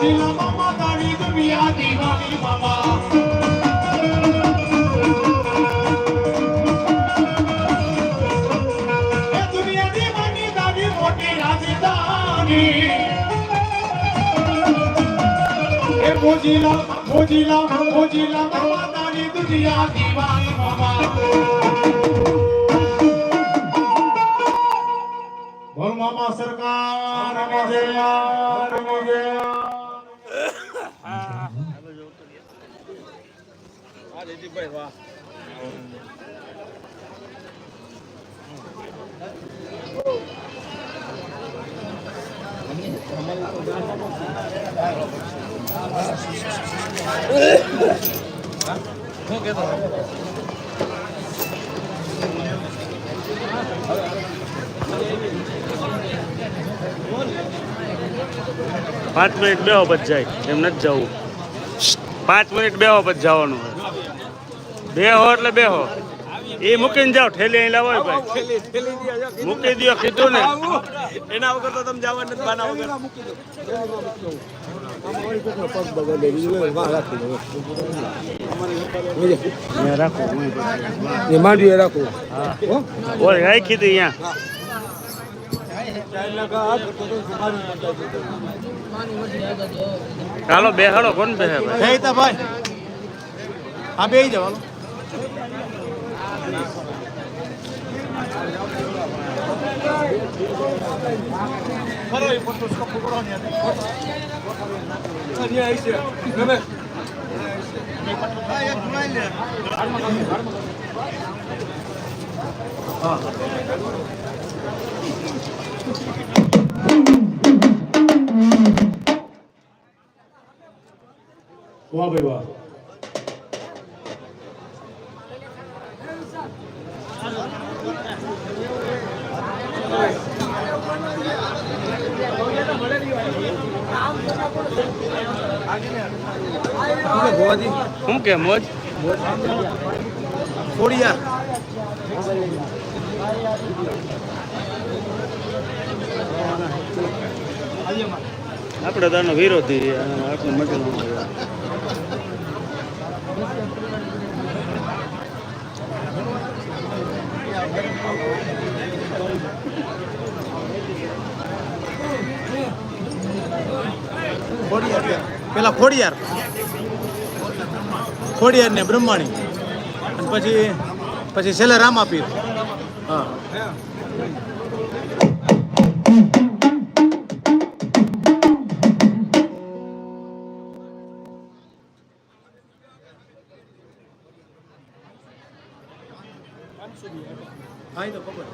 મોજીલા મામા તારી દુનિયા દીવાની મામા એ દુનિયા દીવાની તારી મોટી રાજધાની એ મોજીલા મામા તારી દુનિયા દીવાની મામા બોલ મામા સરકાર શું કહેતો 5 મિનિટ બેહો પછી જાય એમ નથી જવું 5 મિનિટ બેહો પછી જવાનું બેહો એટલે બેહો એ મૂકીને જાઓ ઠેલી અહીં લાવો ભાઈ મૂકી દો કીધું ને એના વગર તો તમે જવા નથી બાના વગર રાખો રાખી હતી અહીંયા ચાલો બેહાડો કોણ બેહે ભાઈ હા બે જવાનું વાહ ભાઈ વાહ શું કે મોજ ખોડિયાર આપણે તાનો વિરોધી આપણું મજા પેલા ખોડિયાર ને બ્રહ્માણી અને પછી છેલ્લે રામાપીર હા તો ખબર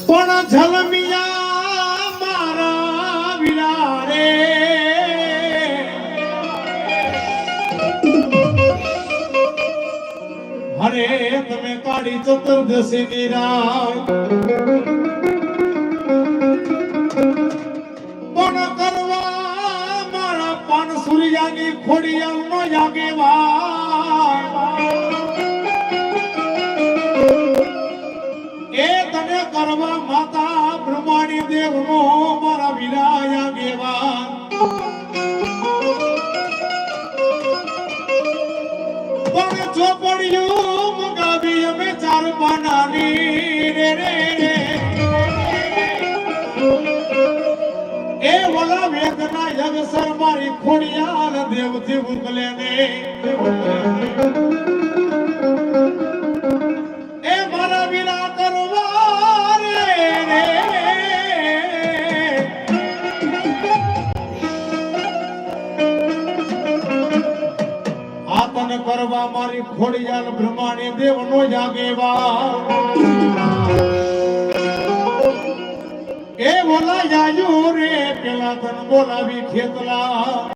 પણ ઝલમિયા મારા વિરારે હરે તમે કાઢી ચતુર્દશી ની રાત પણ કરવા મારા પાન સૂર્યાની ખોડિયાલ નો જાગેવા એ તને કરવા માતા બ્રહ્માણી દેવ નો મારા વિરાયા ગેવા પણ ચોપડિયું મંગાવી અમે 4 પાનાની રે એ વલા વેદના યગસર મારી ખોડિયાલ દેવથી ઉકલે ને એ મારા વિરા કરવા રે આ તને કરવા મારી ખોડિયાલ બ્રહ્માણી દેવ નો જાગેવા એ બોલા જાજો રે પેલા તન બોલાવી ખેતલા